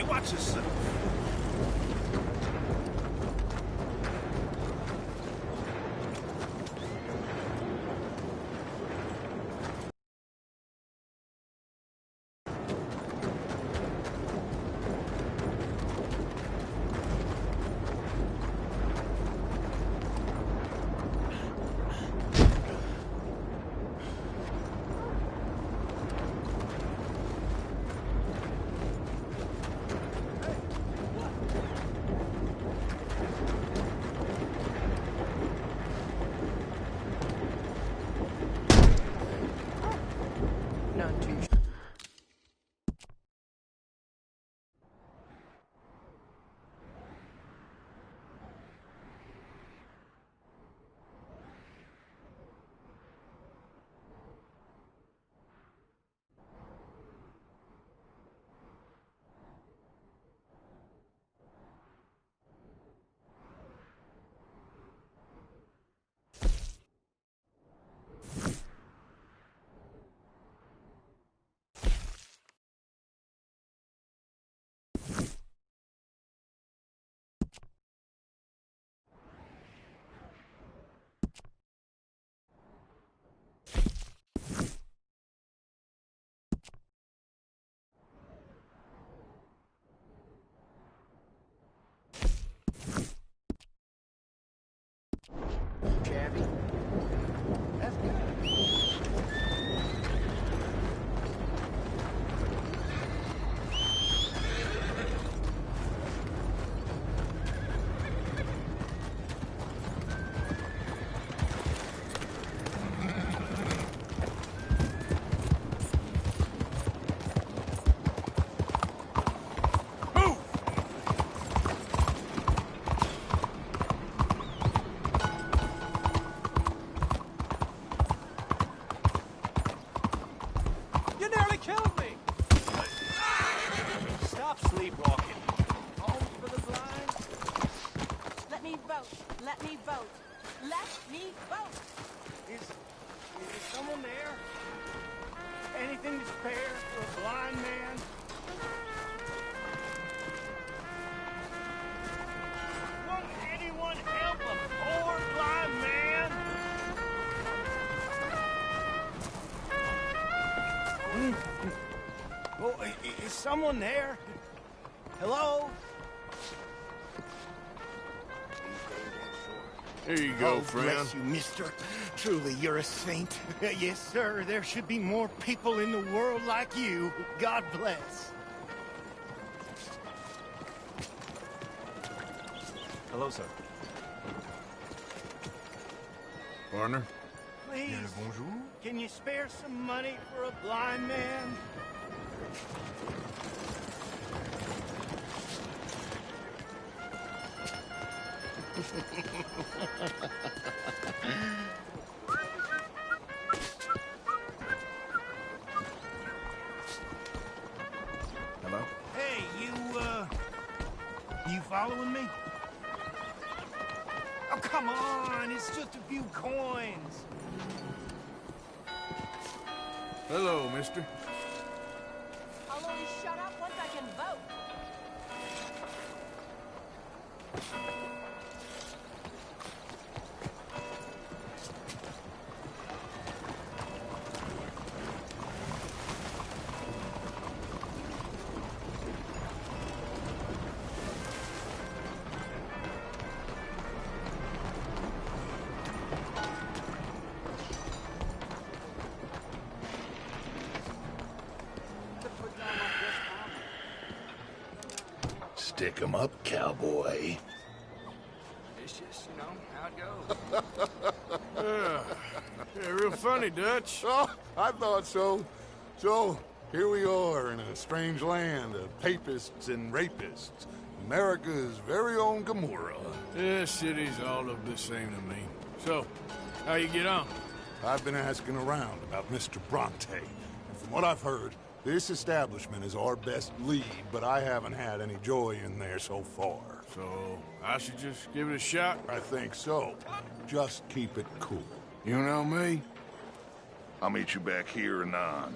Hey, watch yourself. Not too shabby. That's good. You nearly killed me! Stop sleepwalking. Home for the blind? Let me vote. Let me vote. Let me vote. Is someone there? Anything to spare for a blind man? Won't anyone help a poor blind man? Oh, is someone there? Hello? Here you go, Oh, friend. bless you, mister. Truly, you're a saint. Yes, sir. There should be more people in the world like you. God bless. Hello, sir. Partner? Please, can you spare some money for a blind man? Hello? Hey, you following me? Oh, come on, it's just a few coins. Hello, mister. I'll only shut up once I can vote. Stick 'em up, cowboy. It's just, you know, how it goes. Yeah, real funny, Dutch. Oh, I thought so. So, here we are in a strange land of papists and rapists. America's very own Gomorrah. This city's all of the same to me. So, how you get on? I've been asking around about Mr. Bronte, and from what I've heard, this establishment is our best lead, but I haven't had any joy in there so far. So, I should just give it a shot? I think so. Just keep it cool. You know me? I'll meet you back here anon.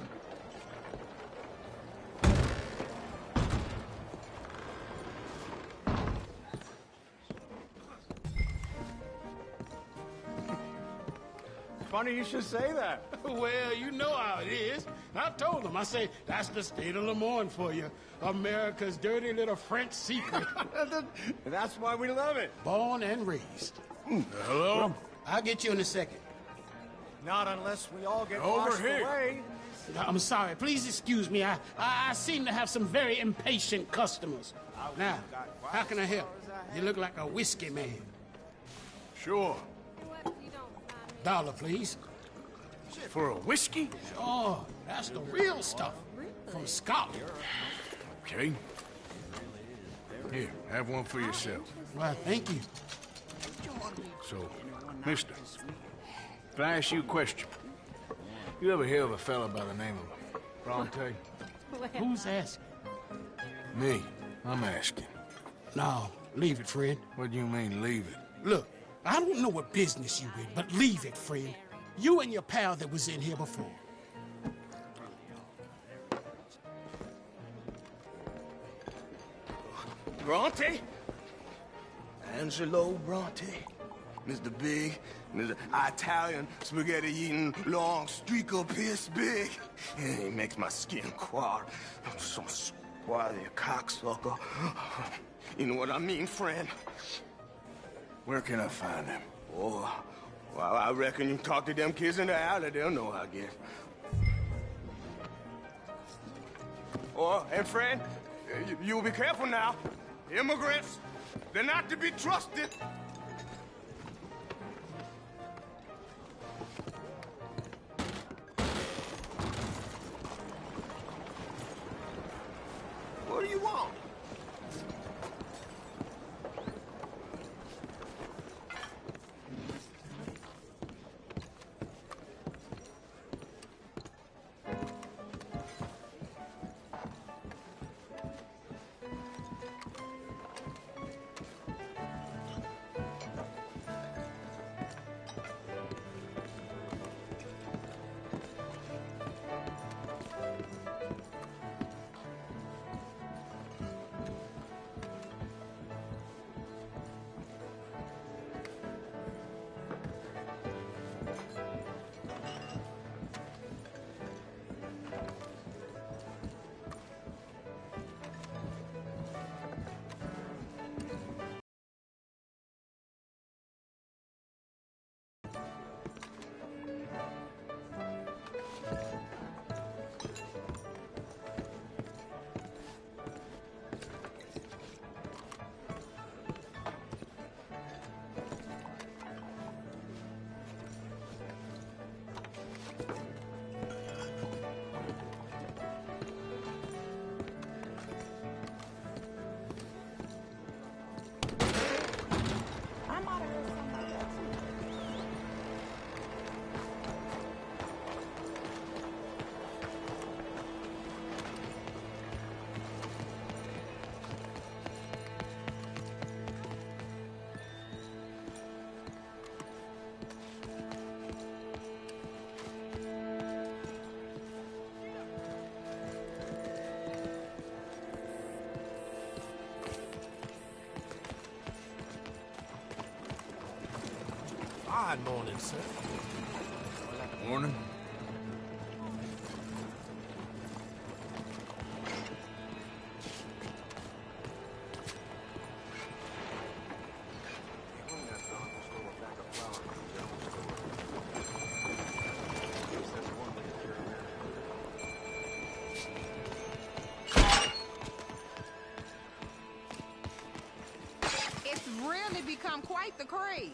funny you should say that. Well, you know how it is. I told them. I say, that's the state of Lemoyne for you. America's dirty little French secret. That's why we love it. Born and raised. Hello? I'll get you in a second. Not unless we all get Over washed here. away. I'm sorry. Please excuse me. I seem to have some very impatient customers. Now, how can I help? You look like a whiskey man. Sure. $1, please. For a whiskey? Oh, that's the real stuff. From Scotland. Okay. Here, have one for yourself. Well, thank you. So, mister, can I ask you a question? You ever hear of a fella by the name of Bronte? Who's asking? Me. I'm asking. No, leave it, friend. What do you mean, leave it? Look, I don't know what business you in, but leave it, friend. You and your pal that was in here before. Bronte? Angelo Bronte? Mr. Big, Mr. Italian, spaghetti-eating, long streak of piss big. He makes my skin crawl. I'm so squally a cocksucker. You know what I mean, friend? Where can I find him? Oh, well, I reckon you talk to them kids in the alley, they'll know, I guess. Oh, and friend, you'll be careful now. Immigrants, they're not to be trusted. What do you want? Fine morning, sir. Morning. It's really become quite the craze.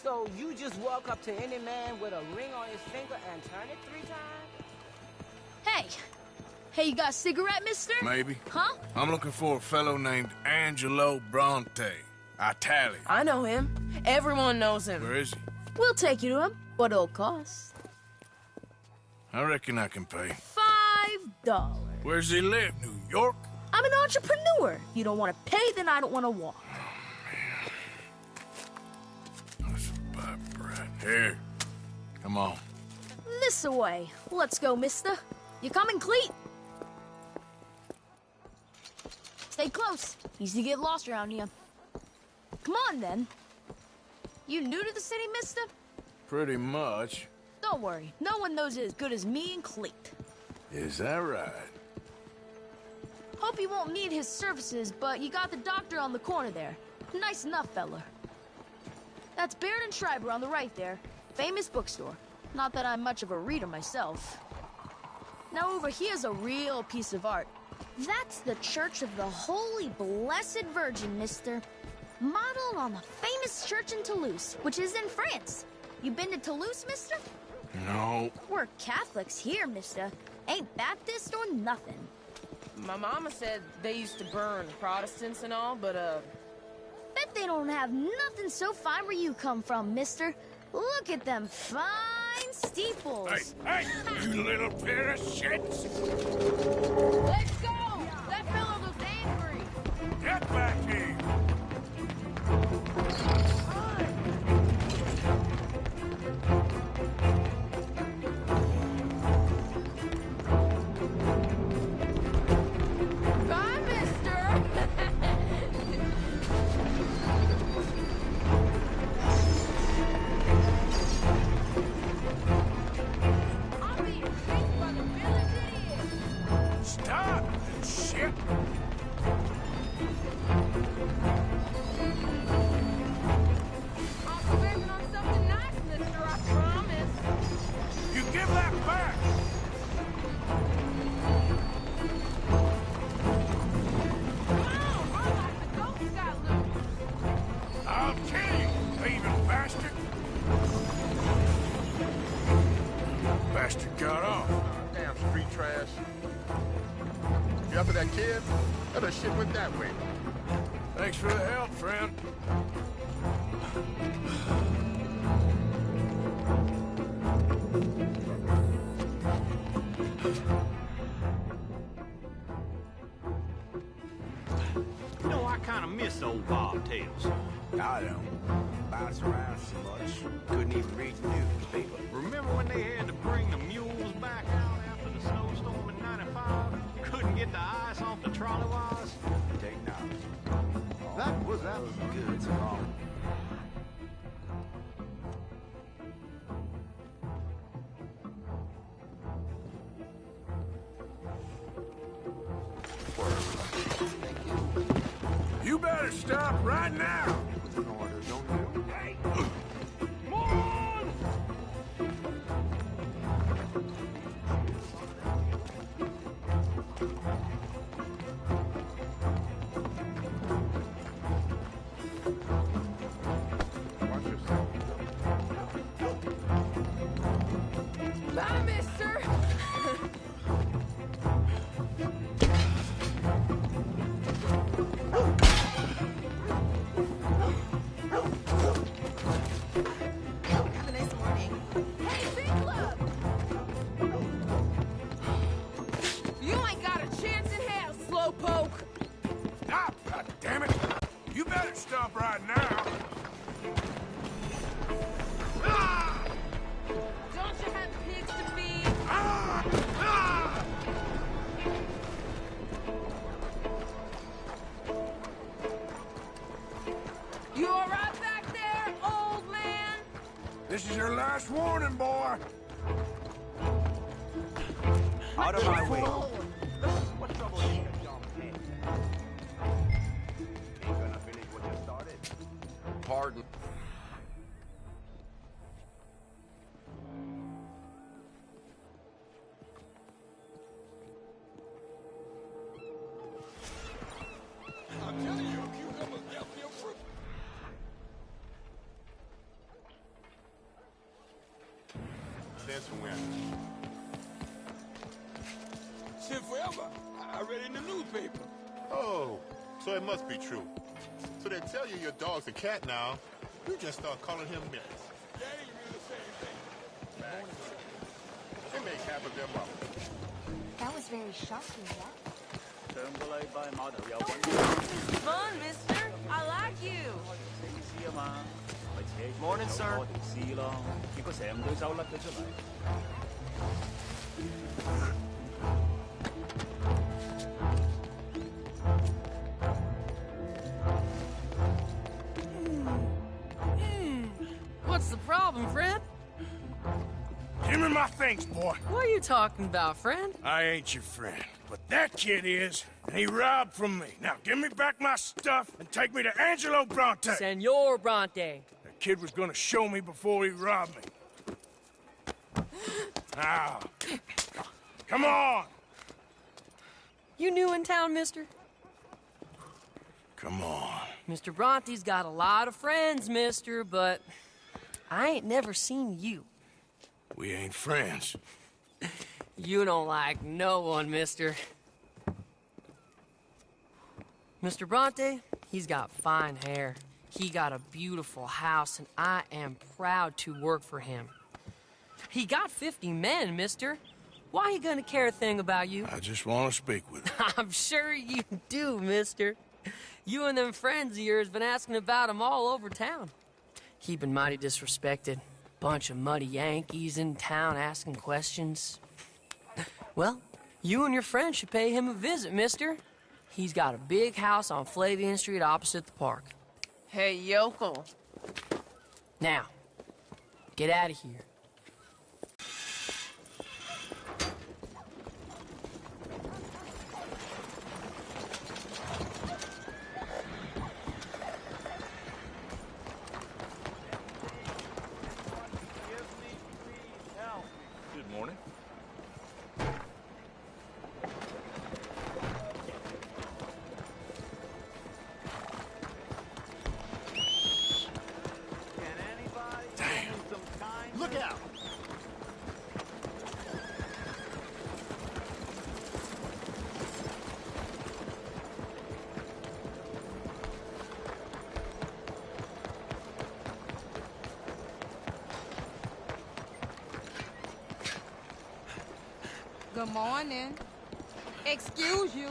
So you just walk up to any man with a ring on his finger and turn it 3 times? Hey! Hey, you got a cigarette, mister? Maybe. Huh? I'm looking for a fellow named Angelo Bronte. Italian. I know him. Everyone knows him. Where is he? We'll take you to him. What it'll cost? I reckon I can pay. $5. Where's he live? New York? I'm an entrepreneur. If you don't want to pay, then I don't want to walk. That's a bad brat. Here. Come on. This away. Let's go, mister. You coming, Cleet? Stay close. Easy to get lost around here. Come on, then. You new to the city, mister? Pretty much. Don't worry, no one knows it as good as me and Cleet. Is that right? Hope you won't need his services, but you got the doctor on the corner there. Nice enough, fella. That's Baird and Schreiber on the right there. Famous bookstore. Not that I'm much of a reader myself. Now over here's a real piece of art. That's the Church of the Holy Blessed Virgin, mister. Modeled on the famous church in Toulouse, which is in France. You been to Toulouse, mister? No. We're Catholics here, mister. Ain't Baptist or nothing. My mama said they used to burn Protestants and all, but, Bet they don't have nothing so fine where you come from, mister. Look at them fine steeples. Hey, you little pair of shits! let's go! That fellow looks angry. Get back here! Bye, mister! I'm being chased by the village idiot. Stop, you shit! I'm craving on something nice, mister, I promise. You give that back! Oh, I like the ghost got loose. I'll kill you, thieving bastard! Bastard got off. Damn street trash. You after that kid? That shit went that way. Thanks for the help, friend. You know, I kind of miss old bobtails. I don't. Bounce around so much. Couldn't even read the newspaper. Remember when they had to bring the mules back out after the snowstorm in '95? Couldn't get the ice off the trolley wires? Technology. That was Good to all. You better stop right now! Bye, mister! Have a nice morning. Hey, Big Club! You ain't got a chance in hell, slowpoke! Stop, goddammit! You better stop right now! Ah! Don't you have pigs to feed? Ah! Ah! You all right back there, old man? This is your last warning, boy! Out of my way. What trouble is it, young man? Ain't gonna finish what you started. Pardon. I'm telling you, cucumbers definitely a fruit. Since when? Since forever. I read it in the newspaper. Oh, so it must be true. So they tell you your dog's a cat now. You just start calling him Mills. That ain't really the same thing. They make half of them up. That was very shocking, yeah? This is fun, mister. I like you. Morning, sir. What's the problem, Fred? my things, boy. What are you talking about, friend? I ain't your friend, but that kid is, and he robbed from me. Now, give me back my stuff and take me to Angelo Bronte. Senor Bronte. That kid was gonna show me before he robbed me. Now, come on. You new in town, mister? Come on. Mr. Bronte's got a lot of friends, mister, but I ain't never seen you. We ain't friends. You don't like no one, mister. Mr. Bronte, he's got fine hair. He got a beautiful house, and I am proud to work for him. He got 50 men, mister. Why he gonna care a thing about you? I just want to speak with him. I'm sure you do, mister. You and them friends of yours been asking about him all over town. He been mighty disrespected. Bunch of muddy Yankees in town asking questions. Well, you and your friend should pay him a visit, mister. He's got a big house on Flavian Street opposite the park. Hey, yokel. Now, get out of here. Good morning. Look out! Good morning. Excuse you.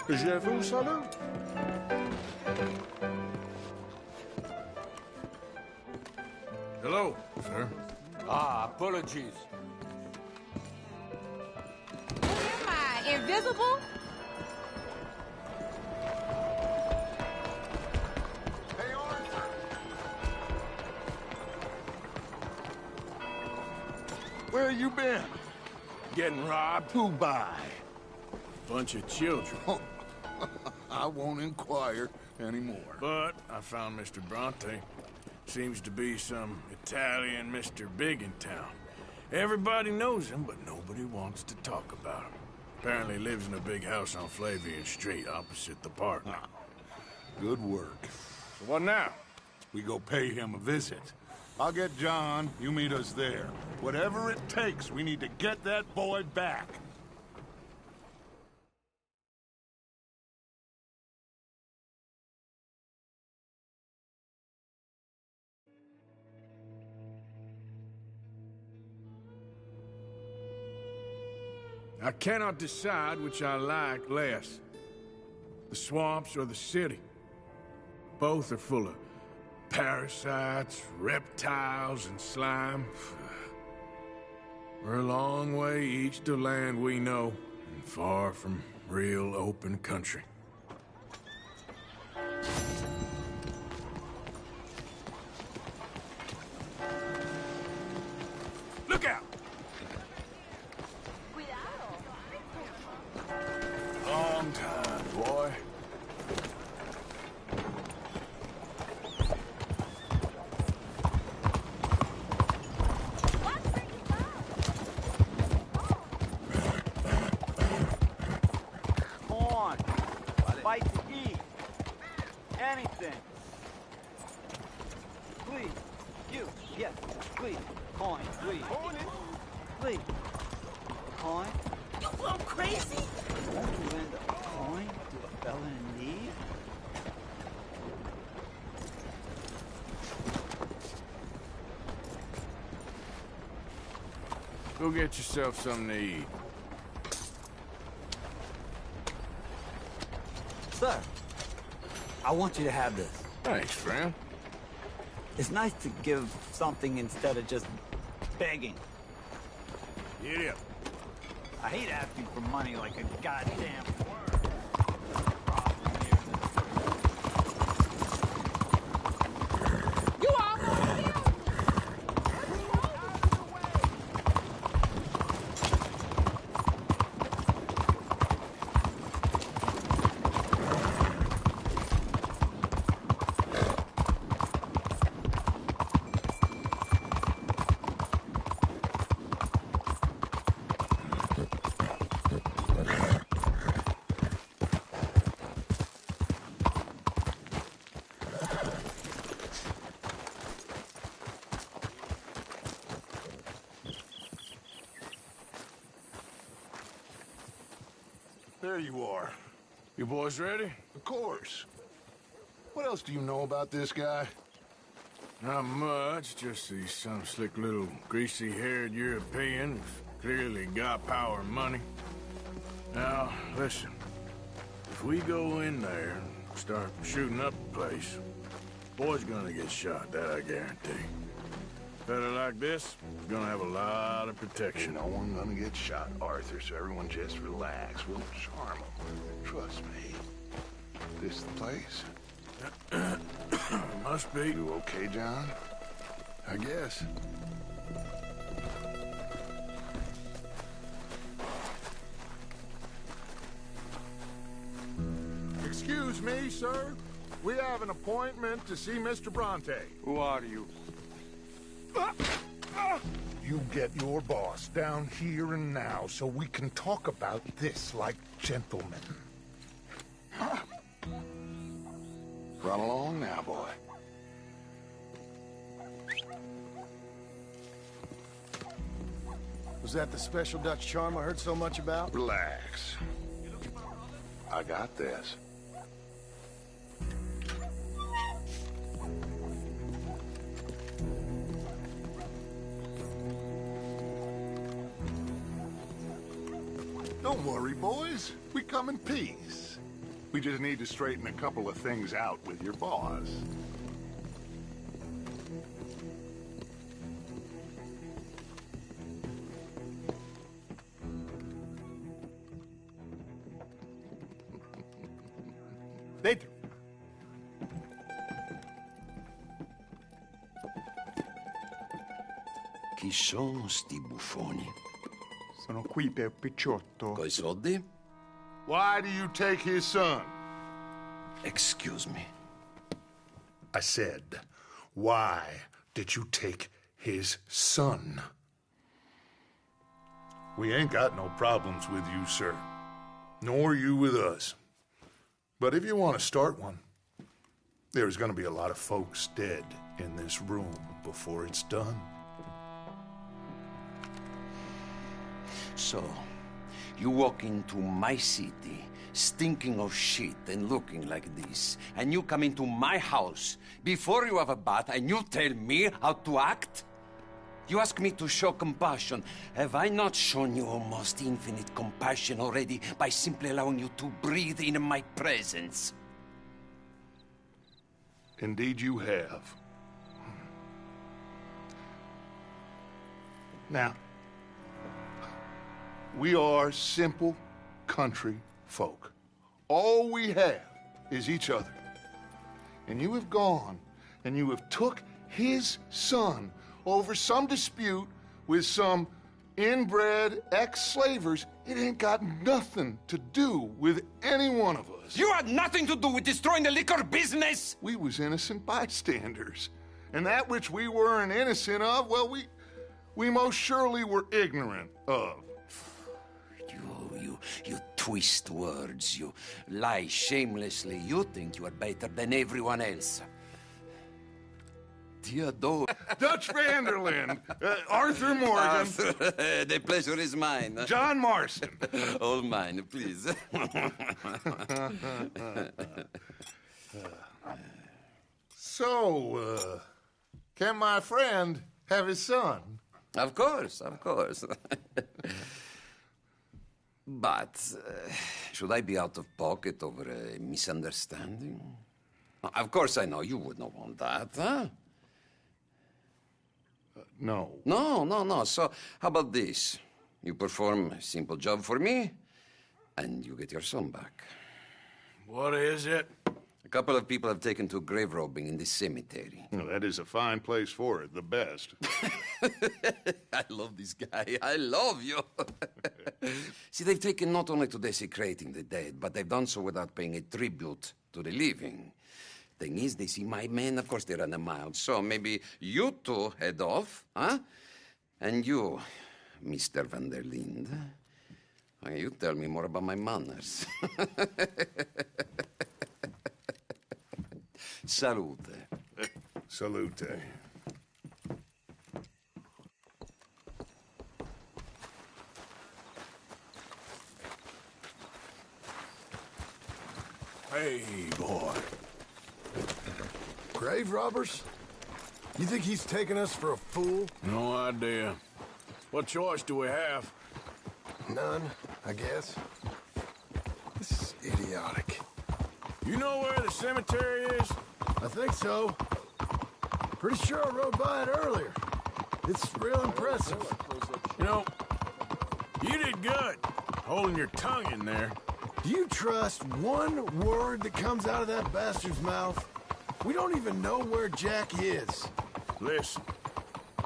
Je vous salue. Hello, sir. Ah, apologies. Who am I? Invisible? Where you been? Getting robbed? Who by? Bunch of children. I won't inquire anymore. But I found Mr. Bronte. Seems to be some Italian Mr. Big in town. Everybody knows him, but nobody wants to talk about him. Apparently lives in a big house on Flavian Street, opposite the park. Ah, good work. So what now? We go pay him a visit. I'll get John, you meet us there. Whatever it takes, we need to get that boy back. I cannot decide which I like less. The swamps or the city. Both are full of parasites, reptiles, and slime. We're a long way east of land we know, and far from real open country. Look out! Long time, boy. Come on. cents. Please. You. Yes. Please. Coin. Please. Please. Coin. You go crazy? Won't you lend a coin to a fella in need? Go get yourself something to eat. Sir, I want you to have this. Thanks, friend. It's nice to give something instead of just begging. Get up. I hate asking for money like a goddamn word. You almost killed me. There you are. You boys ready? Of course. What else do you know about this guy? Not much, just he's some slick little greasy-haired European who's clearly got power and money. Now, listen. If we go in there and start shooting up the place, boy's gonna get shot, that I guarantee. Fella like this is gonna have a lot of protection. Ain't no one gonna get shot, Arthur, so everyone just relax. We'll charm them. Trust me. This the place? Must be. You okay, John? I guess. Excuse me, sir. We have an appointment to see Mr. Bronte. Who are you? You get your boss down here and now so we can talk about this like gentlemen. Run along now, boy. Was that the special Dutch charm I heard so much about? Relax. I got this. Don't worry, boys. We come in peace. We just need to straighten a couple of things out with your boss. Dentro. Chi sono sti buffoni? Sono qui per Picciotto. Coi soldi? Why do you take his son? Excuse me. I said, why did you take his son? We ain't got no problems with you, sir. Nor you with us. But if you want to start one, there's gonna be a lot of folks dead in this room before it's done. So, you walk into my city, stinking of shit and looking like this, and you come into my house before you have a bath and you tell me how to act? You ask me to show compassion. Have I not shown you almost infinite compassion already by simply allowing you to breathe in my presence? Indeed you have. Now, we are simple country folk. All we have is each other. And you have gone and you have took his son over some dispute with some inbred ex-slavers. It ain't got nothing to do with any one of us. You had nothing to do with destroying the liquor business! We was innocent bystanders. And that which we weren't innocent of, well, we most surely were ignorant of. You twist words, you lie shamelessly. You think you are better than everyone else. Theodore. Dutch Vanderlyn. Arthur Morgan. Arthur, the pleasure is mine. John Marston. All mine, please. So, can my friend have his son? Of course, of course. But should I be out of pocket over a misunderstanding? Of course I know you would not want that, huh? No. No. So, how about this? You perform a simple job for me, and you get your son back. What is it? A couple of people have taken to grave robbing in this cemetery. Well, that is a fine place for it, the best. I love this guy. I love you. See, they've taken not only to desecrating the dead, but they've done so without paying a tribute to the living. Thing is, they see my men, of course they run them out. So maybe you two head off, huh? And you, Mr. Van der Linde, you tell me more about my manners. Salute. Salute. Hey, boy. Grave robbers? You think he's taking us for a fool? No idea. What choice do we have? None, I guess. This is idiotic. You know where the cemetery is? I think so. Pretty sure I rode by it earlier. It's real impressive. You know, you did good, holding your tongue in there. Do you trust one word that comes out of that bastard's mouth? We don't even know where Jack is. Listen,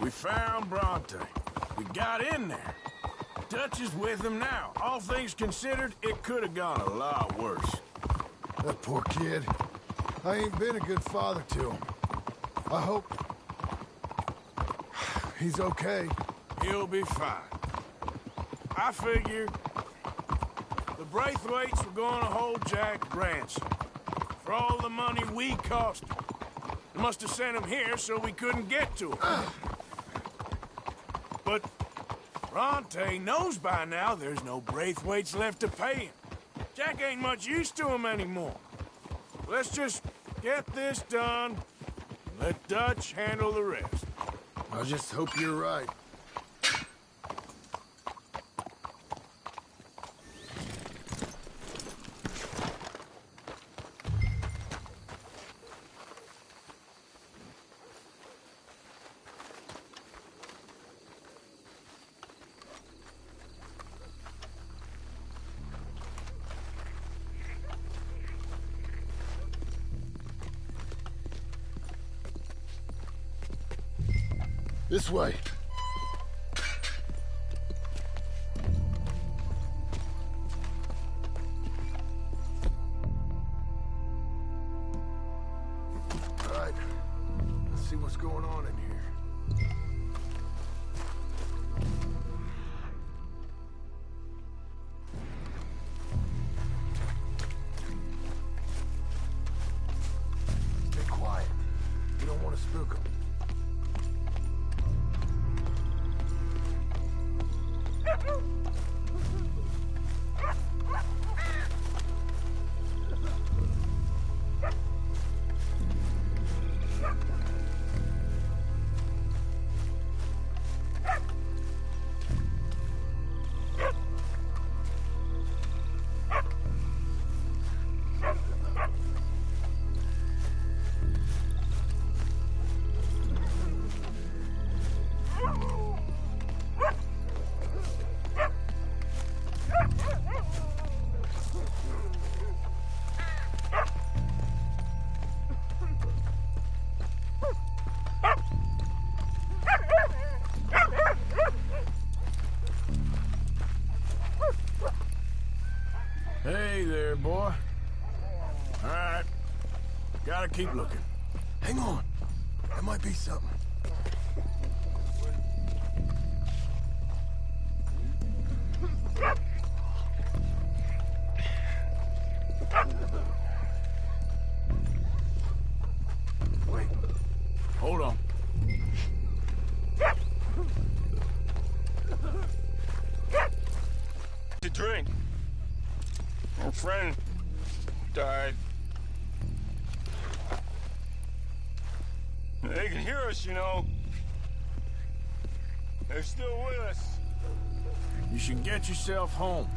we found Bronte. We got in there. Dutch is with him now. All things considered, it could have gone a lot worse. That poor kid. I ain't been a good father to him. I hope he's okay. He'll be fine. I figure the Braithwaites were going to hold Jack ransom for all the money we cost him. They must have sent him here so we couldn't get to him. But Bronte knows by now there's no Braithwaites left to pay him. Jack ain't much use to him anymore. Let's just get this done and let Dutch handle the rest. I just hope you're right. This way. All right. Let's see what's going on in here. Stay quiet. We don't want to spook them. Hey there, boy. All right. Gotta keep looking. Hang on. There might be something. to drink. Our friend died. They can hear us, you know. They're still with us. You should get yourself home.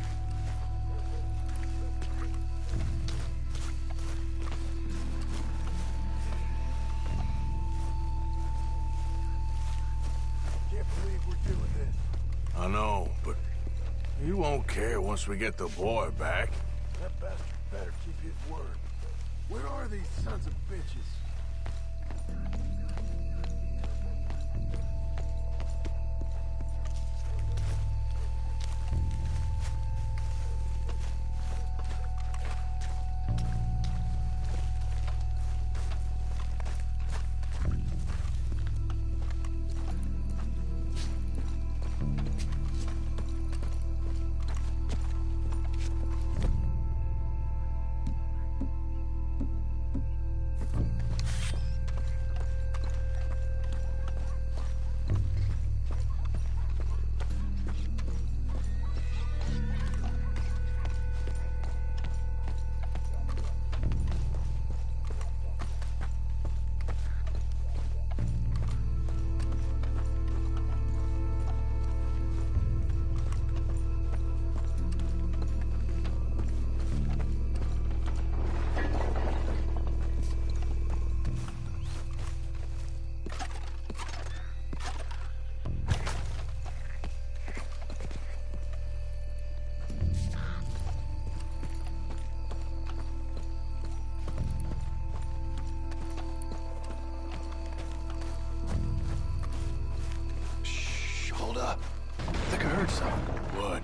Can't believe we're doing this. I know, but you won't care once we get the boy back. That bastard better keep his word. Where are these sons of bitches? Hold up. I think I heard something. What?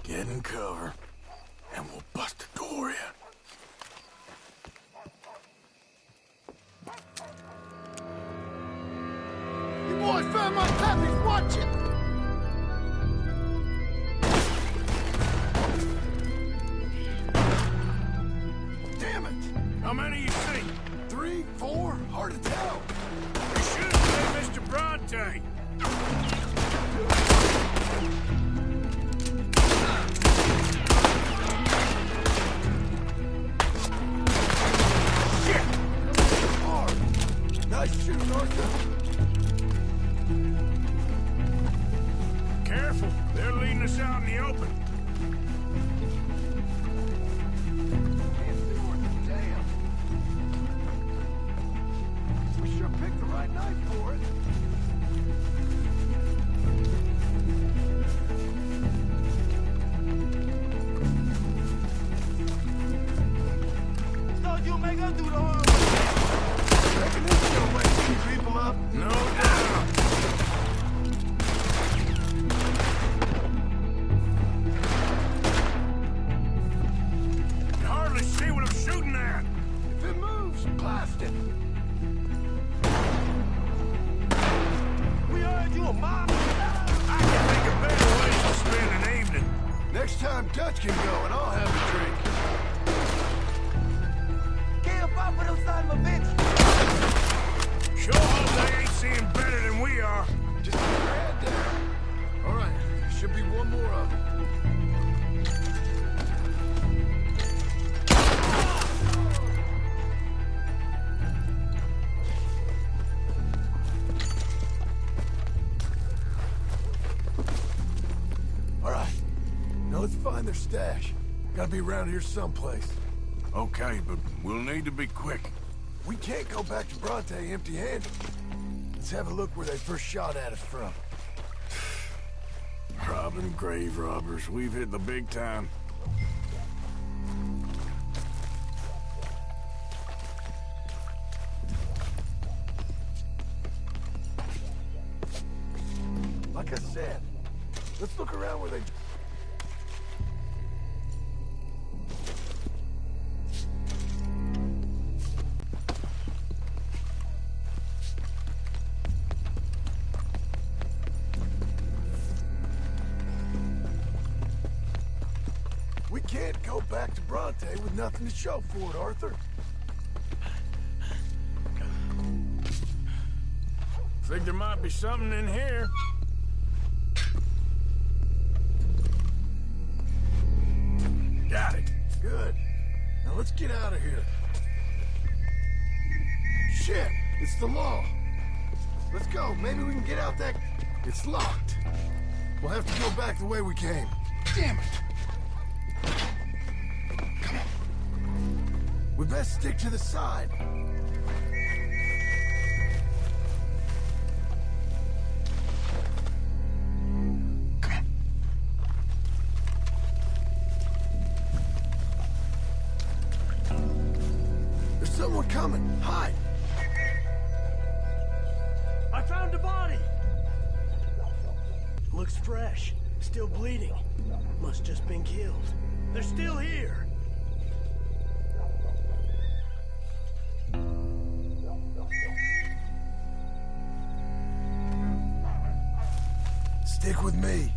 Get in cover, and we'll bust the door in. You boys found my puppies, watch it! Damn it! How many you see? 3, 4? Hard to tell. You should have said Mr. Bronte. Nice shooting, Arthur. Careful, they're leading us out in the open. Can't see worth a damn. We sure picked the right night for it. So you make us do the hard work. Reckon this is gonna make you creep them up? No doubt. You hardly see what I'm shooting at. If it moves, blast it. We heard you a mob. I can think of better ways to spend an evening. Next time Dutch can go and I'll have a drink. Can't pop for them son of a bitch. Sure hope they ain't seeing better than we are. Just keep your head down. All right, should be one more of them. All right, now let's find their stash. Gotta be around here someplace. Okay, but we'll need to be quick. We can't go back to Bronte empty-handed. Let's have a look where they first shot at us from. Robbing grave robbers. We've hit the big time. Like I said, let's look around where they... We can't go back to Bronte with nothing to show for it, Arthur. Think there might be something in here. let's get out of here. Shit, it's the law. Let's go. Maybe we can get out that... It's locked. We'll have to go back the way we came. Damn it. Come on. We best stick to the side. Someone coming! Hide! I found a body! Looks fresh. Still bleeding. Must just been killed. They're still here! Stick with me.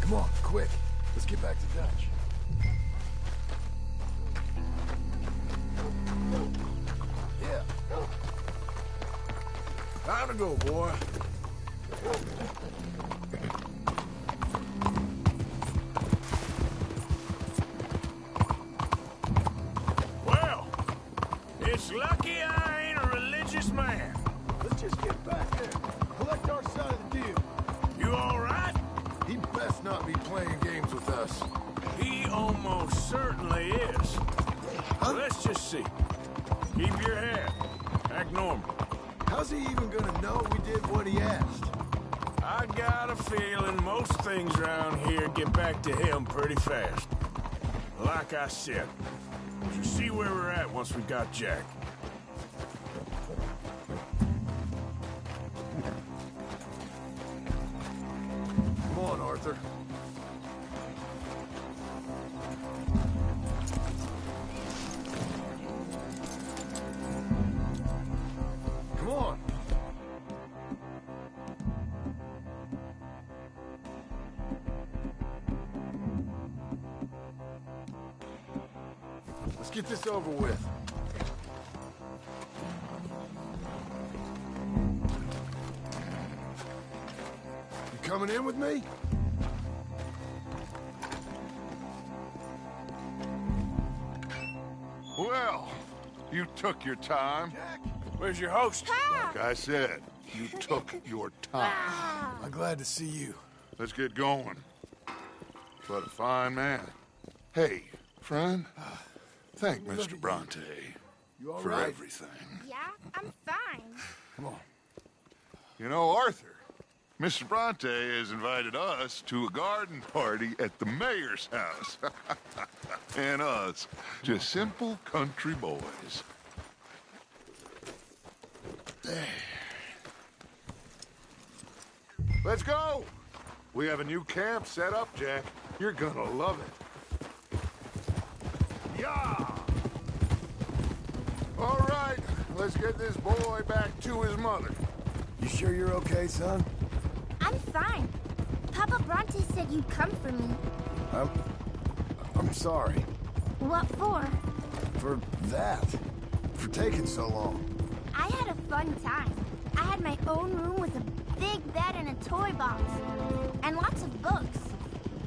Come on, quick. Let's get back to Dutch. Yeah. Time to go, boy. Well, it's lucky I ain't a religious man. Let's just get back there. Collect our side of the deal. You all right? He best not be playing games with us. He almost certainly is. Let's just see. Keep your head. Act normal. How's he even gonna know we did what he asked? I got a feeling most things around here get back to him pretty fast. Like I said, we'll see where we're at once we got Jack. Come on, Arthur. Come on. Let's get this over with. You coming in with me? Well, you took your time. Where's your host? Like I said, you took your time. I'm glad to see you. Let's get going. What a fine man. Hey, friend, thank Mr. Bronte You all for right? everything. Yeah, I'm fine. Come on. You know, Arthur, Mr. Bronte has invited us to a garden party at the mayor's house. And us, just simple country boys. Let's go! We have a new camp set up, Jack. You're gonna love it. Yeah! All right, let's get this boy back to his mother. You sure you're okay, son? I'm fine. Papa Bronte said you'd come for me. I'm sorry. What for? For that. For taking so long. I had a fun time. I had my own room with a big bed and a toy box. And lots of books.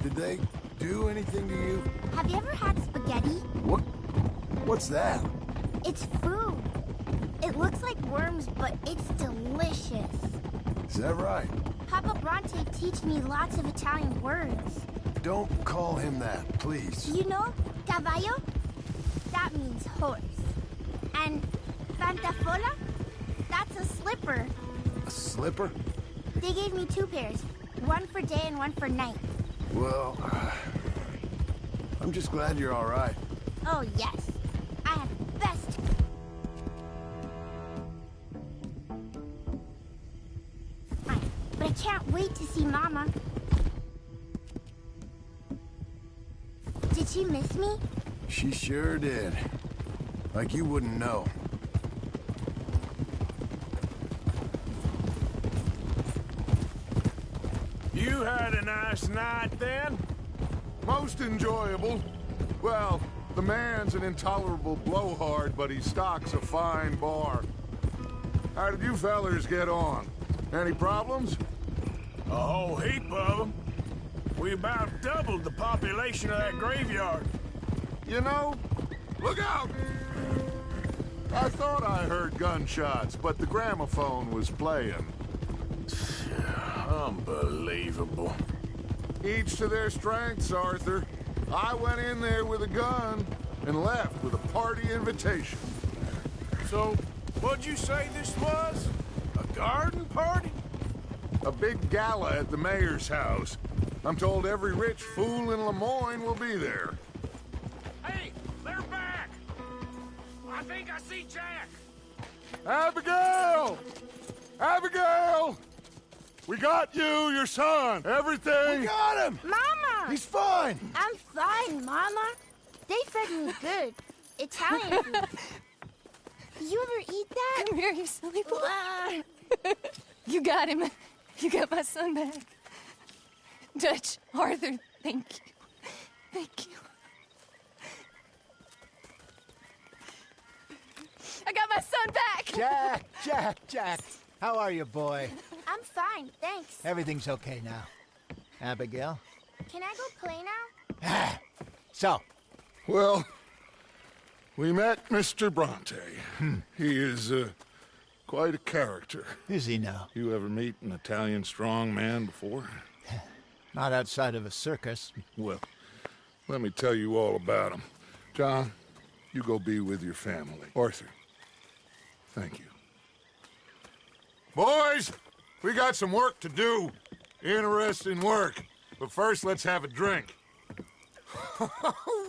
Did they do anything to you? Have you ever had spaghetti? What's that? It's food. It looks like worms, but it's delicious. Is that right? Papa Bronte teach me lots of Italian words. Don't call him that, please. You know, caballo? That means horse. And pantafola? That's a slipper. A slipper? They gave me 2 pairs. One for day and one for night. Well, I'm just glad you're all right. Oh, yes. I have the best. But I can't wait to see Mama. Did she miss me? She sure did. Like you wouldn't know. You had a nice night then? Most enjoyable. Well, the man's an intolerable blowhard, but he stocks a fine bar. How did you fellers get on? Any problems? A whole heap of them. We about doubled the population of that graveyard. You know, look out! I thought I heard gunshots, but the gramophone was playing. Unbelievable. Each to their strengths, Arthur. I went in there with a gun and left with a party invitation. So, what'd you say this was? A garden party? A big gala at the mayor's house. I'm told every rich fool in Lemoyne will be there. Hey, they're back! I think I see Jack! Abigail! Abigail! We got you, your son, everything! We got him! Mama! He's fine! I'm fine, Mama. They fed me good. Italian food. Did you ever eat that? Come here, you silly boy. You got him. You got my son back. Dutch, Arthur, thank you. Thank you. I got my son back! Jack. How are you, boy? I'm fine, thanks. Everything's okay now. Abigail? Can I go play now? So? Well, we met Mr. Bronte. He is, quite a character. Is he now? You ever meet an Italian strong man before? Not outside of a circus. Well, let me tell you all about him. John, you go be with your family. Arthur, thank you. Boys, we got some work to do. Interesting work. But first, let's have a drink.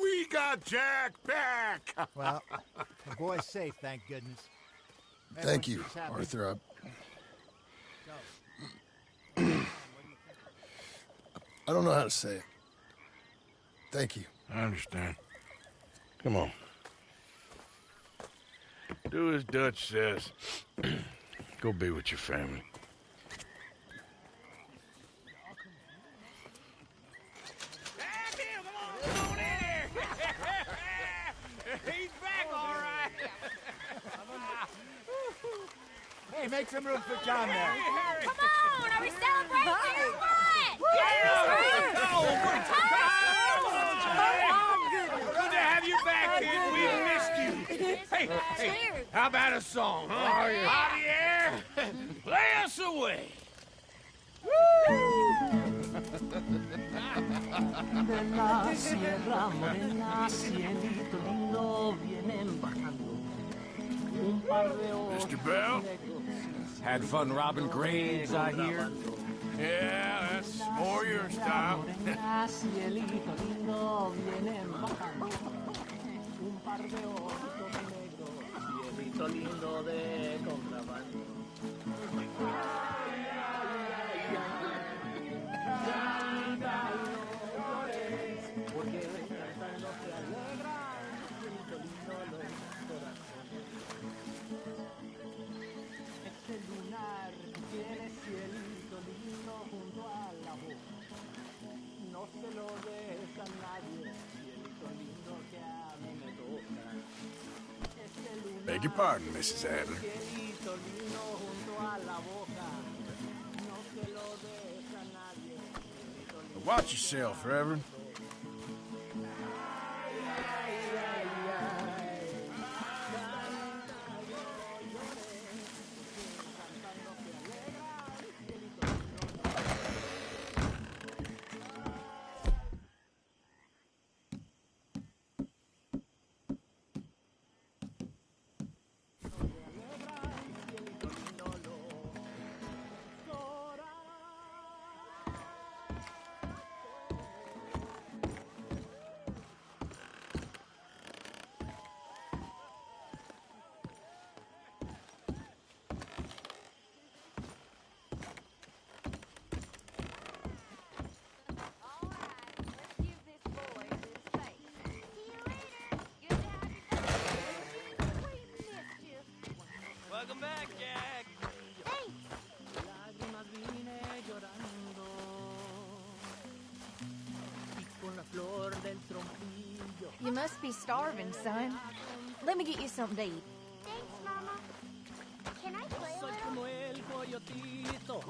We got Jack back! Well, the boy's safe, thank goodness. Thank you, Arthur. I don't know how to say it. Thank you. I understand. Come on. Do as Dutch says. Go be with your family. He's back, all right. Hey, make some room for John there. Come on, are we celebrating or what? Good to have you back, kid. We missed you. Hey, how about a song, huh? Javier, play us away. De la sierra morena, cielito lindo, vienen bajando. Un par de Mr. Bell? Had fun robbing graves, I hear. Yeah, that's more your style. Cielito lindo, vienen bajando. Un par de ojitos negros, cielito lindo de contrabando. Beg your pardon, Mrs. Adler. Watch yourself, Reverend. Welcome back, Jack. Lágrimas vine llorando y con la flor del trompillo. You must be starving, son. Let me get you something to eat. Thanks, Mama. Can I play a Soy little? como el coyotito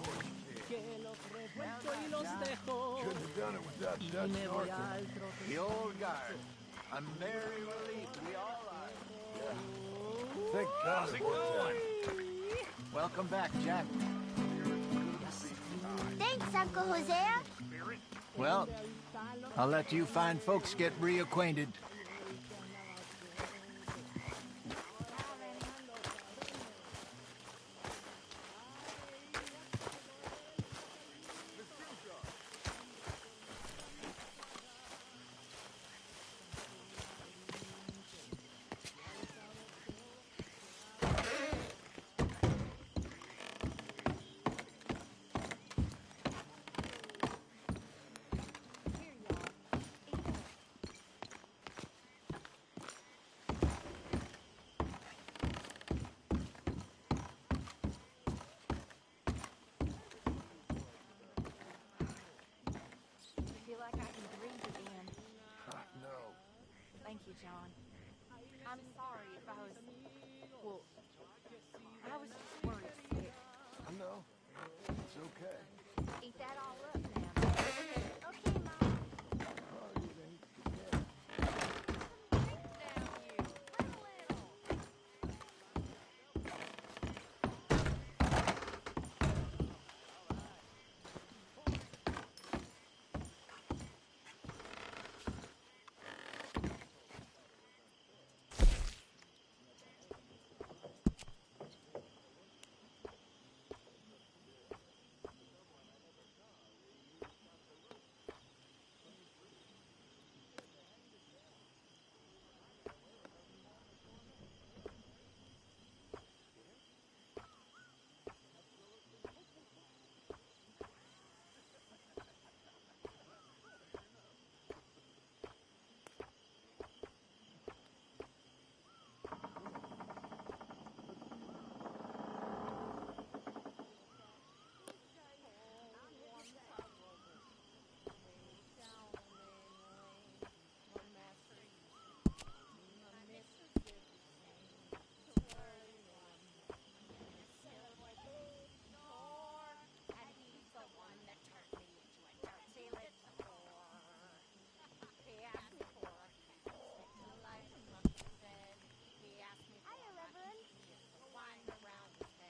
que los revuelco y los dejo. Couldn't have done it without Y Dutch me and voy Arthur. al trote. The old guard. A merry relief. We all are. Thank God it worked out. Welcome back, Jack. Thanks, Uncle Hosea. Well, I'll let you fine folks get reacquainted. I feel like I can breathe again. No. Thank you, John. I'm sorry if I was... Well, I was just worried sick. No. It's okay. Eat that all up now. Okay, Mom.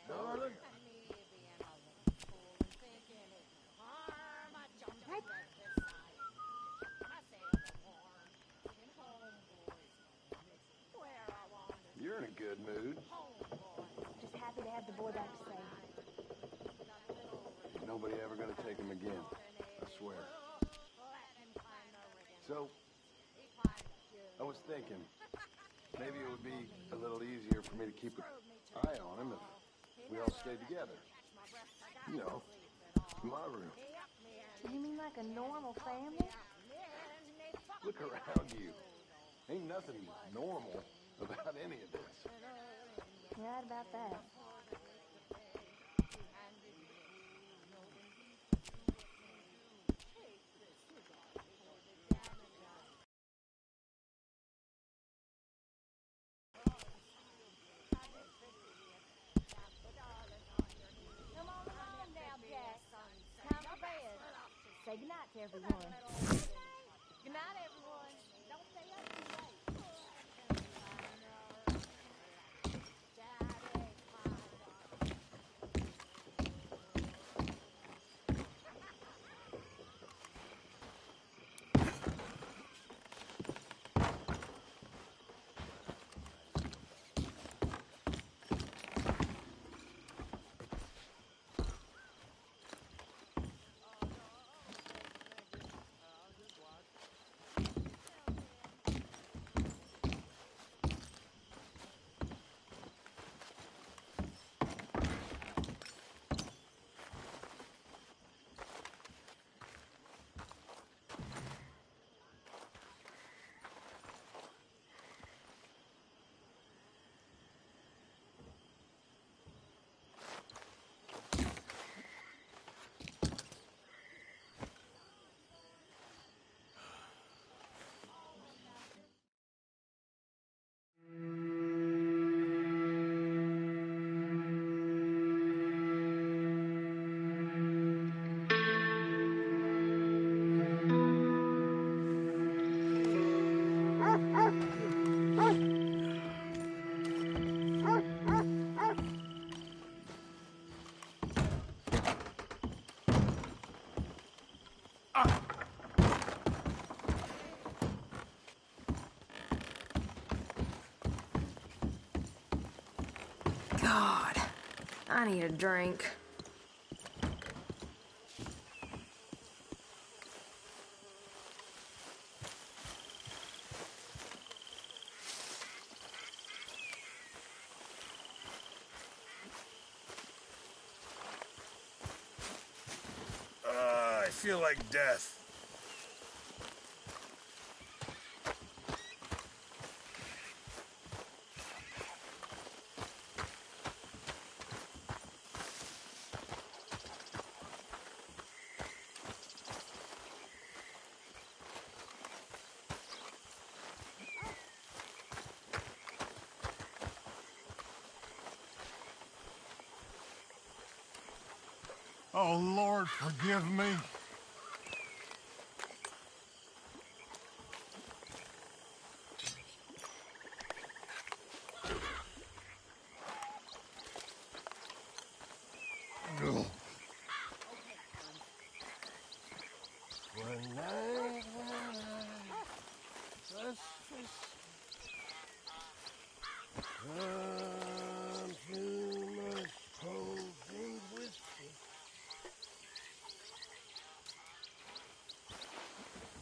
Darling. You're in a good mood. Just happy to have the boy back safe. Ain't nobody ever gonna take him again. I swear. So, I was thinking, maybe it would be a little easier for me to keep an eye on him if we all stayed together. You know, in my room. You mean like a normal family? Look around you. Ain't nothing normal about any of this. You're right about that. Come on now, Jack. Time for bed. Say goodnight to everyone. Good night, everyone. Don't stay up too late. I need a drink. I feel like death. Oh, Lord, forgive me.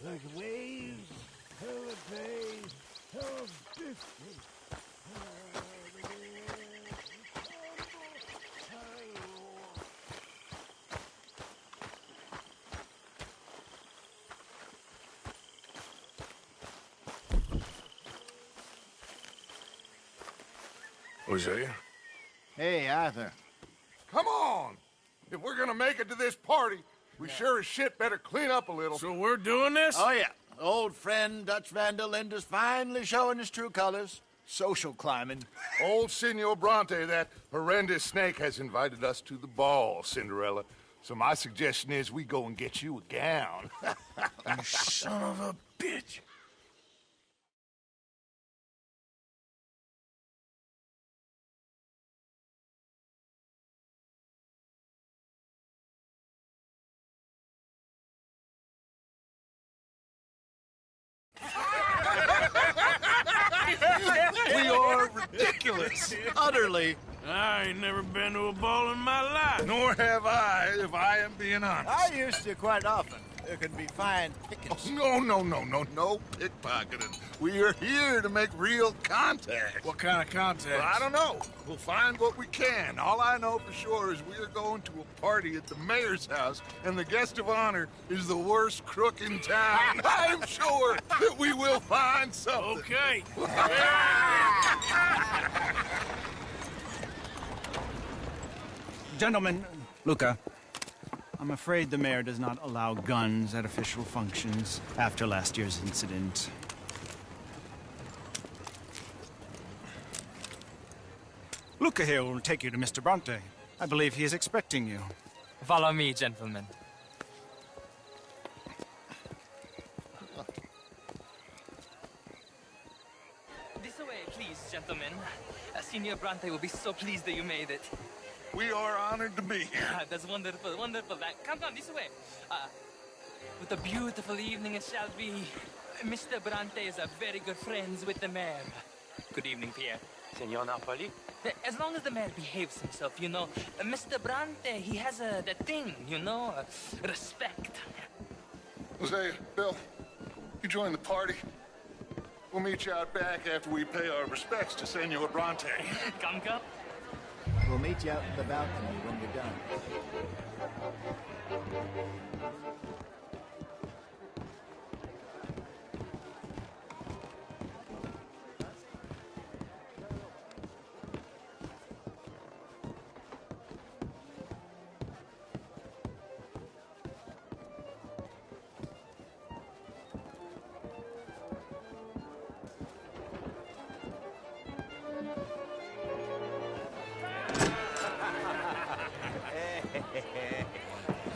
Like waves, holidays of distance. Hosea? Hey, Arthur. Come on! If we're gonna make it to this party, we sure as shit better clean up a little. So we're doing this? Oh, yeah. Old friend Dutch Van der Linde's finally showing his true colors. Social climbing. Old Senor Bronte, that horrendous snake, has invited us to the ball, Cinderella. So my suggestion is we go and get you a gown. You son of a bitch. We are ridiculous. Utterly. I ain't never been to a ball in my life. Nor have I, if I am being honest. I used to quite often. There can be fine pickings. Oh, no pickpocketing. We are here to make real contact. What kind of contact? Well, I don't know. We'll find what we can. All I know for sure is we are going to a party at the mayor's house, and the guest of honor is the worst crook in town. I'm sure that we will find something. Okay. Gentlemen, Luca, I'm afraid the mayor does not allow guns at official functions after last year's incident. Luca here will take you to Mr. Bronte. I believe he is expecting you. Follow me, gentlemen. This way, please, gentlemen. Senior Bronte will be so pleased that you made it. We are honored to be here. That's wonderful, wonderful. Come on, this way. What a beautiful evening it shall be. Mr. Bronte is a very good friends with the mayor. Good evening, Pierre. Senor Napoli? As long as the mayor behaves himself, you know. Mr. Bronte, he has that thing, you know, respect. Hosea, Bill, you join the party. We'll meet you out back after we pay our respects to Senor Bronte. Come. We'll meet you out in the balcony when you're done.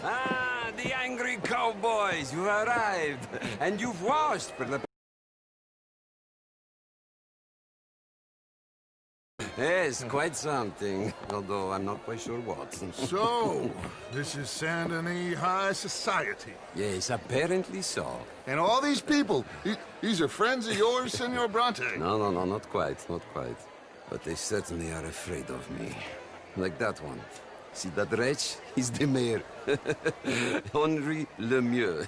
Ah, the angry cowboys, you've arrived. And you've washed for the... Yes, quite something. Although I'm not quite sure what. So, this is Saint Denis High Society. Yes, apparently so. And all these people, these are friends of yours, Senor Bronte? No, not quite, not quite. But they certainly are afraid of me. Like that one. See that wretch? He's the mayor. Henri Lemieux.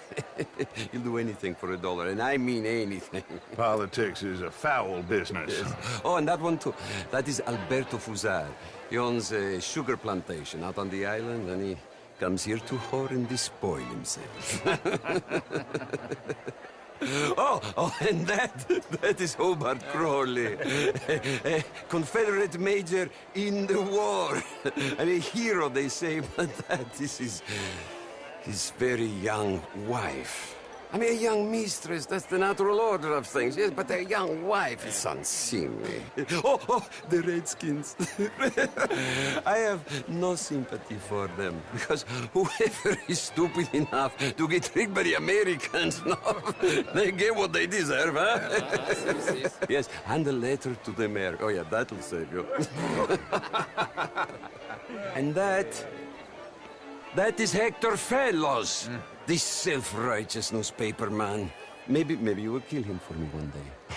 He'll do anything for $1, and I mean anything. Politics is a foul business. Yes. Oh, and that one too. That is Alberto Fusar. He owns a sugar plantation out on the island, and he comes here to whore and despoil himself. Oh, and that is Hobart Crawley, a Confederate major in the war. I mean, a hero, they say, but that is his very young wife. I mean, a young mistress, that's the natural order of things, yes, but a young wife is unseemly. Oh, the Redskins. I have no sympathy for them, because whoever is stupid enough to get tricked by the Americans, no, they get what they deserve, huh? Yes, and a letter to the mayor. Oh, yeah, that'll save you. And that is Hector Fellows. This self-righteous newspaper man. Maybe you will kill him for me one day.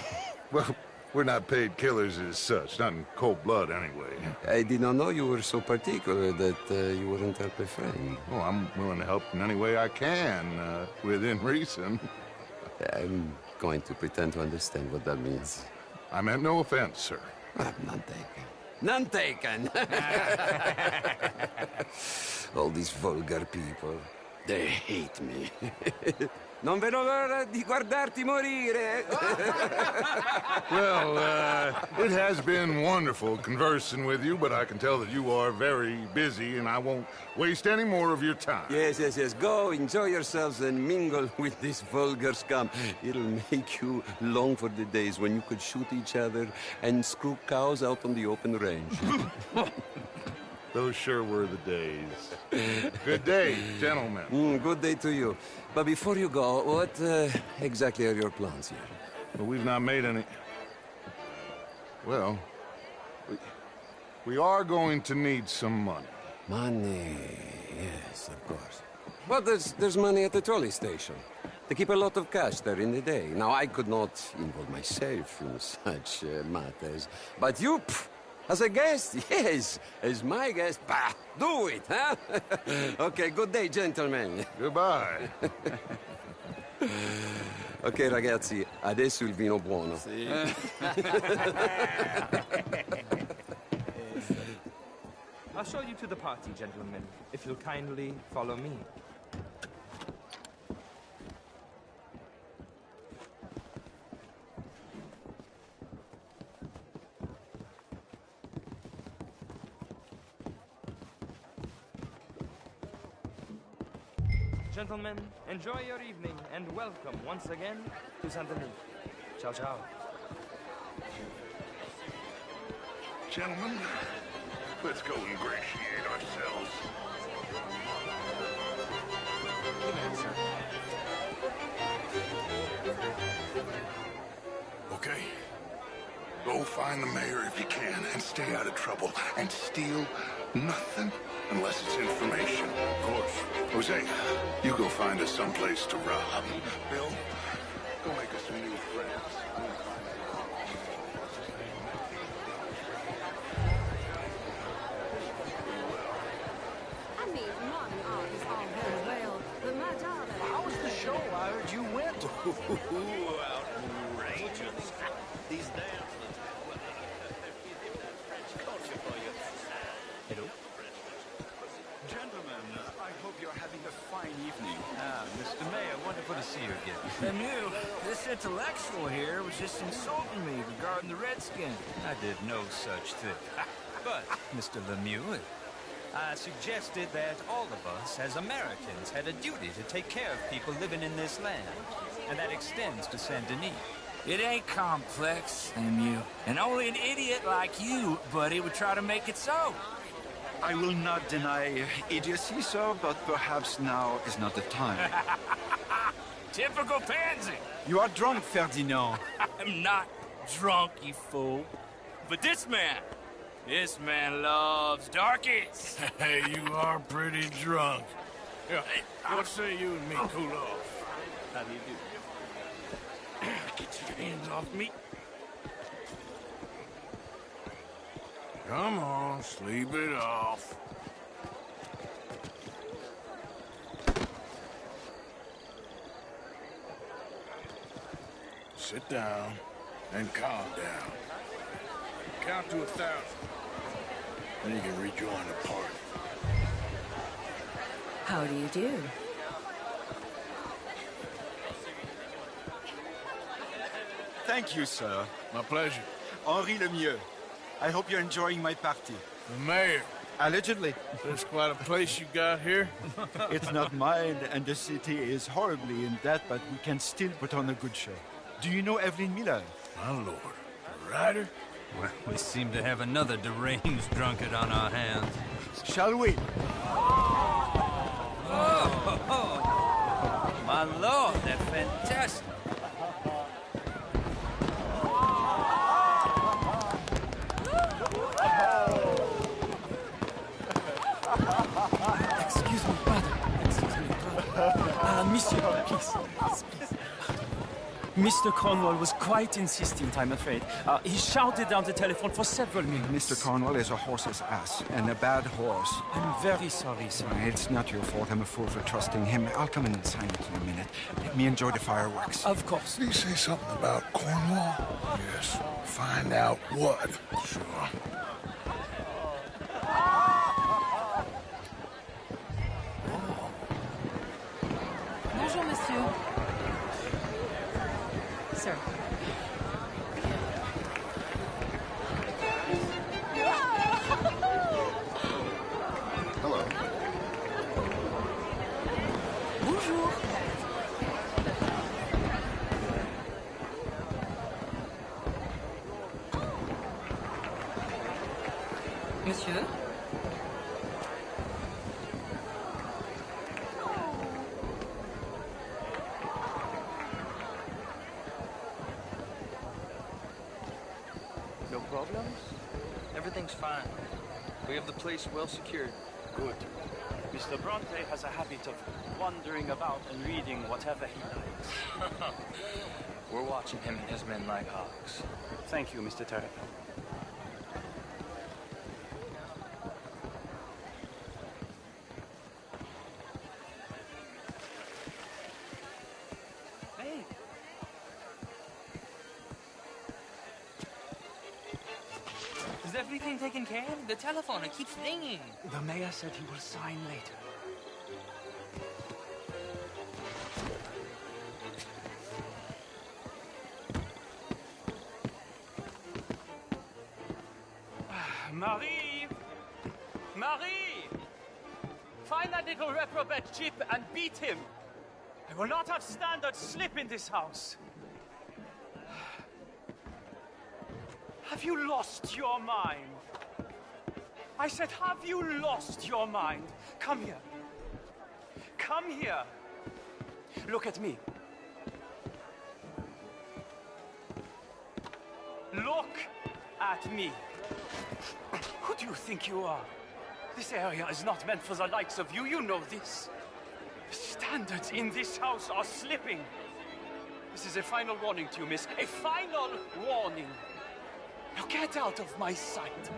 Well, we're not paid killers as such, not in cold blood anyway. I did not know you were so particular that you wouldn't help a friend. Oh, I'm willing to help in any way I can, within reason. I'm going to pretend to understand what that means. I meant no offense, sir. None taken. None taken! All these vulgar people. They hate me. Non vedo l'ora di guardarti morire. Well, it has been wonderful conversing with you, but I can tell that you are very busy, and I won't waste any more of your time. Yes. Go, enjoy yourselves, and mingle with this vulgar scum. It'll make you long for the days when you could shoot each other and screw cows out on the open range. Those sure were the days. Good day, gentlemen. Good day to you. But before you go, what exactly are your plans here? Well, we've not made any... Well, we are going to need some money. Money, yes, of course. But there's money at the trolley station. They keep a lot of cash there in the day. Now, I could not involve myself in such matters. But you... As a guest? Yes. As my guest? Bah, do it, huh? Okay, good day, gentlemen. Goodbye. Ok, ragazzi, adesso il vino buono. Sì. I'll show you to the party, gentlemen, if you'll kindly follow me. Gentlemen, enjoy your evening and welcome once again to Saint Denis. Ciao, ciao. Gentlemen, let's go ingratiate ourselves. Okay. Go find the mayor if you can and stay out of trouble. And steal nothing unless it's information. Of course. Jose, you go find us someplace to rob. Bill, go make us some new friends. I mean, modern art is all very well, but my darling... How was the show? I heard you went. Outrageous. These damn... culture for you. Hello? Gentlemen, I hope you're having a fine evening. Mr. Mayor, wonderful to see you again. Lemieux, this intellectual here was just insulting me regarding the Redskins. I did no such thing. But, Mr. Lemieux, I suggested that all of us, as Americans, had a duty to take care of people living in this land. And that extends to Saint Denis. It ain't complex, Lemieux. And only an idiot like you, buddy, would try to make it so. I will not deny idiocy, sir, but perhaps now is not the time. Typical pansy. You are drunk, Ferdinand. I'm not drunk, you fool. But this man loves darkies. Hey, you are pretty drunk. Yeah, what say you and me cool off? How do you do? Get your hands off me. Come on, sleep it off. Sit down and calm down. Count to 1,000. Then you can rejoin the party. How do you do? Thank you, sir. My pleasure. Henri Lemieux. I hope you're enjoying my party. The mayor. Allegedly. That's quite a place you got here. It's not mine, and the city is horribly in debt, but we can still put on a good show. Do you know Evelyn Miller? My lord. A writer? Well, we seem to have another deranged drunkard on our hands. Shall we? Oh, my lord, they're fantastic. Excuse me, brother. Monsieur, please. Mr. Cornwall was quite insistent, I'm afraid. He shouted down the telephone for several minutes. Mr. Cornwall is a horse's ass, and a bad horse. I'm very sorry, sir. It's not your fault. I'm a fool for trusting him. I'll come in and sign it in a minute. Let me enjoy the fireworks. Of course. Did he say something about Cornwall? Yes. Find out what. Sure. Bonjour, monsieur. Sir. Hello. Bonjour. Monsieur? No problems? Everything's fine. We have the place well secured. Good. Mr. Bronte has a habit of wandering about and reading whatever he likes. We're watching him and his men like hawks. Thank you, Mr. Terrapin. Hey! Is everything taken care of? The telephone, it keeps ringing. The mayor said he will sign later. Marie! Marie! Find that little reprobate Chip and beat him. I will not have standard slip in this house. Have you lost your mind? I said, have you lost your mind? Come here. Come here. Look at me. Look at me. Who do you think you are? This area is not meant for the likes of you. You know this. The standards in this house are slipping. This is a final warning to you, miss. A final warning. Now get out of my sight.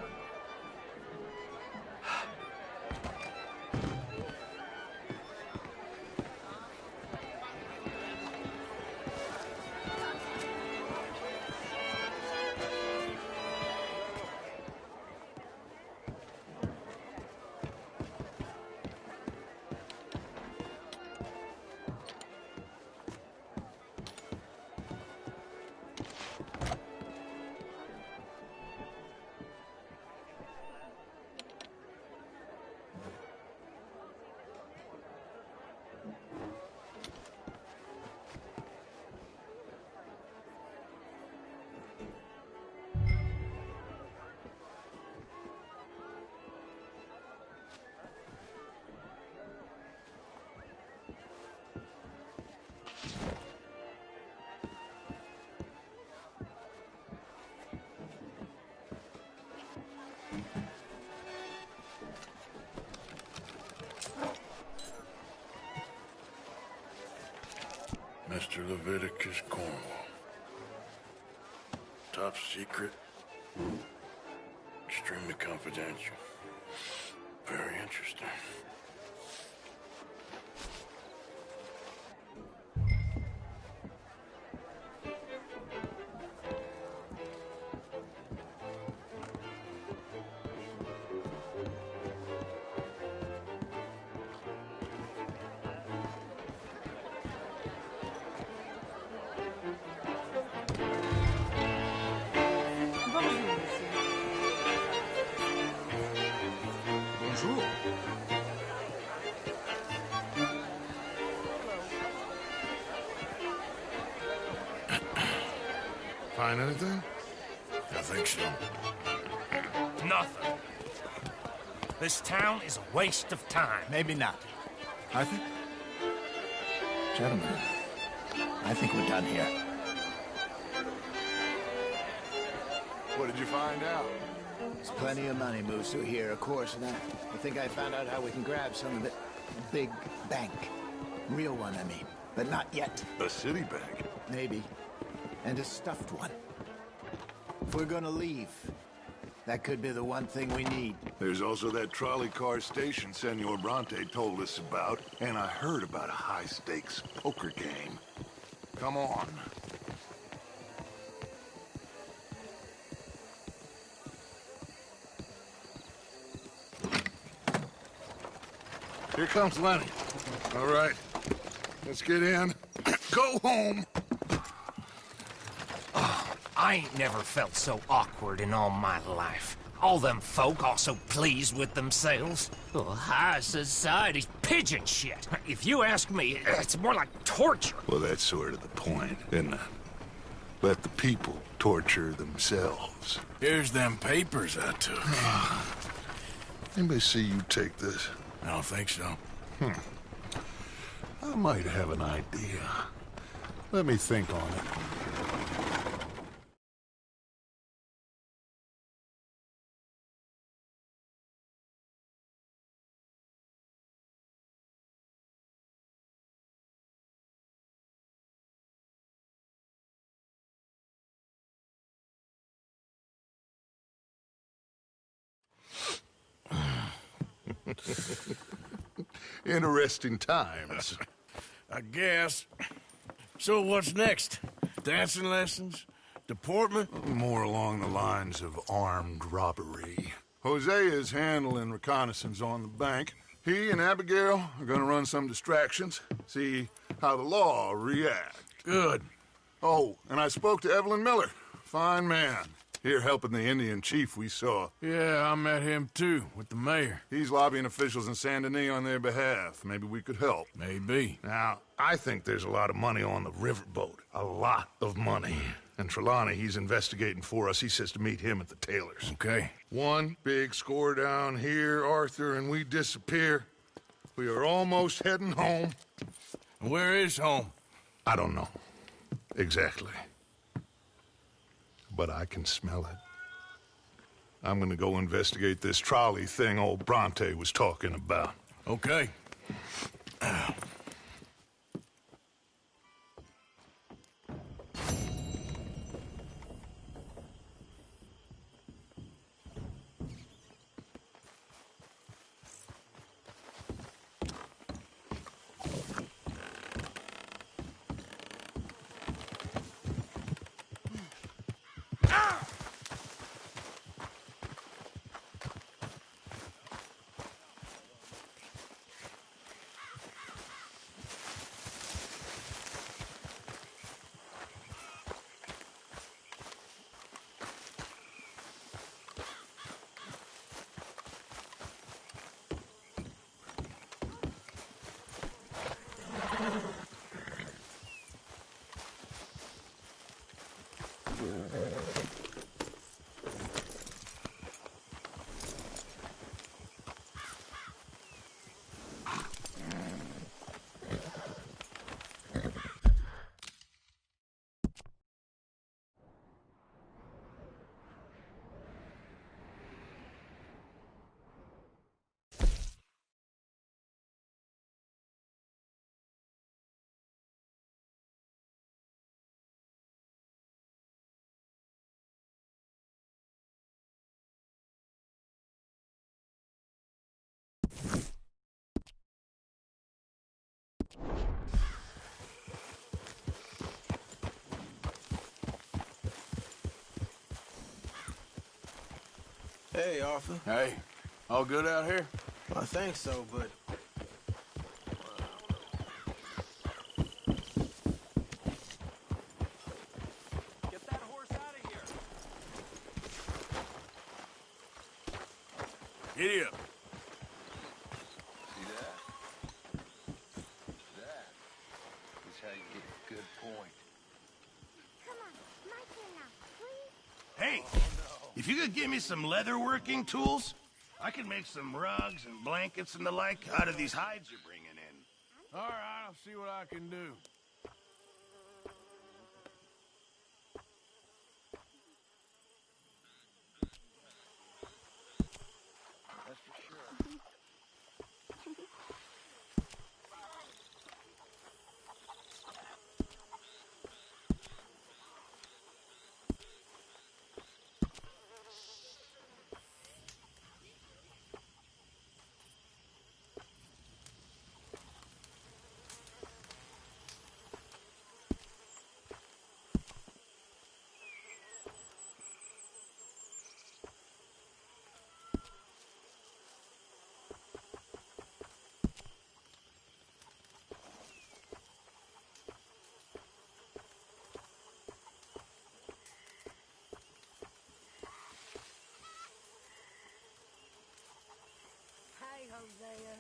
Mr. Leviticus Cornwall. Top secret. Extremely confidential. Very interesting. Bonjour. Find anything? I think so. Nothing. This town is a waste of time. Maybe not. Arthur? Gentlemen, I think we're done here. What did you find out? There's plenty of money moves through here, of course, and I think I found out how we can grab some of it. A big bank. Real one, I mean. But not yet. A city bank? Maybe. And a stuffed one. If we're gonna leave, that could be the one thing we need. There's also that trolley car station Senor Bronte told us about, and I heard about a high-stakes poker game. Come on. Here comes Lenny. All right, let's get in. Go home. I ain't never felt so awkward in all my life. All them folk all so pleased with themselves. Oh, high society's pigeon shit. If you ask me, it's more like torture. Well, that's sort of the point, isn't it? Let the people torture themselves. Here's them papers I took. Anybody see you take this? I don't think so. I might have an idea. Let me think on it. Interesting times. I guess. So what's next? Dancing lessons? Deportment? More along the lines of armed robbery. Jose is handling reconnaissance on the bank. He and Abigail are gonna run some distractions, see how the law reacts. Good. Oh, and I spoke to Evelyn Miller. Fine man. Here helping the Indian chief we saw. Yeah, I met him too, with the mayor. He's lobbying officials in Saint Denis on their behalf. Maybe we could help. Maybe. Now, I think there's a lot of money on the riverboat. A lot of money. And Trelawney, he's investigating for us. He says to meet him at the Taylor's. Okay. One big score down here, Arthur, and we disappear. We are almost heading home. Where is home? I don't know. Exactly. But I can smell it. I'm gonna go investigate this trolley thing old Bronte was talking about. Okay. Hey, Arthur. Hey, all good out here? Well, I think so, but... Get that horse out of here. Giddy up. See that? That is how you get a good point. Come on, my turn now, please. Hey, if you could give me some leather working tools, I could make some rugs and blankets and the like out of these hides you're bringing in. All right, I'll see what I can do. That's for sure. Hey, Hosea.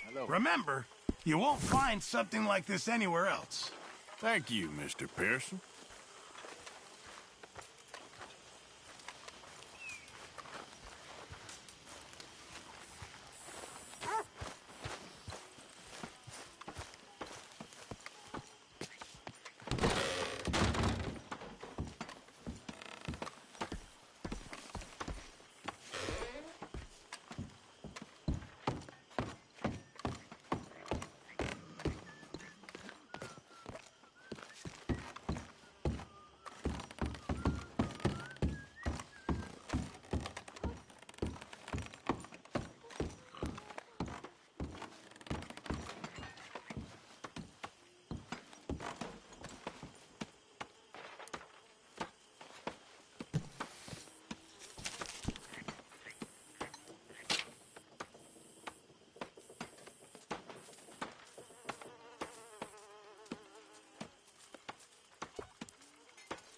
Hello. Remember, you won't find something like this anywhere else. Thank you, Mr. Pearson.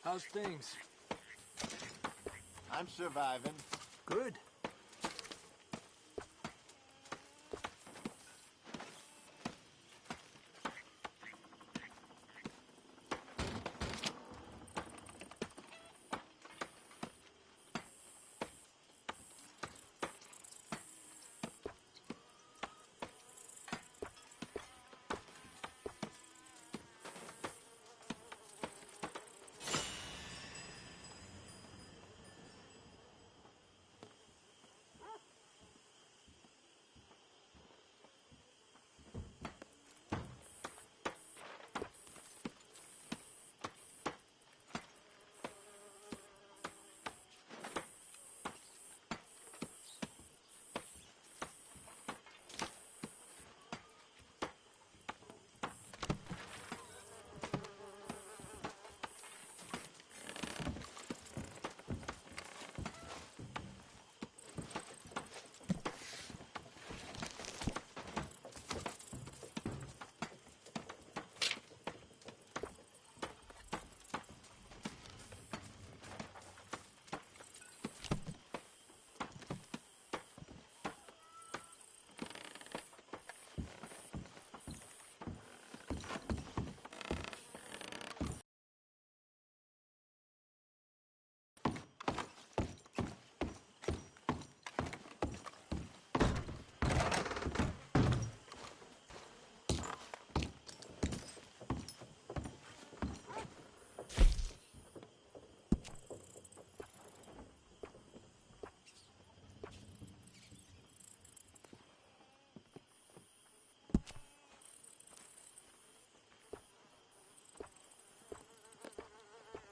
How's things? I'm surviving. Good.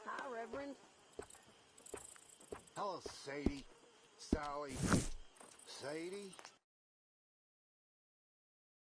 Hi, Reverend. Hello, Sadie. Sally. Sadie?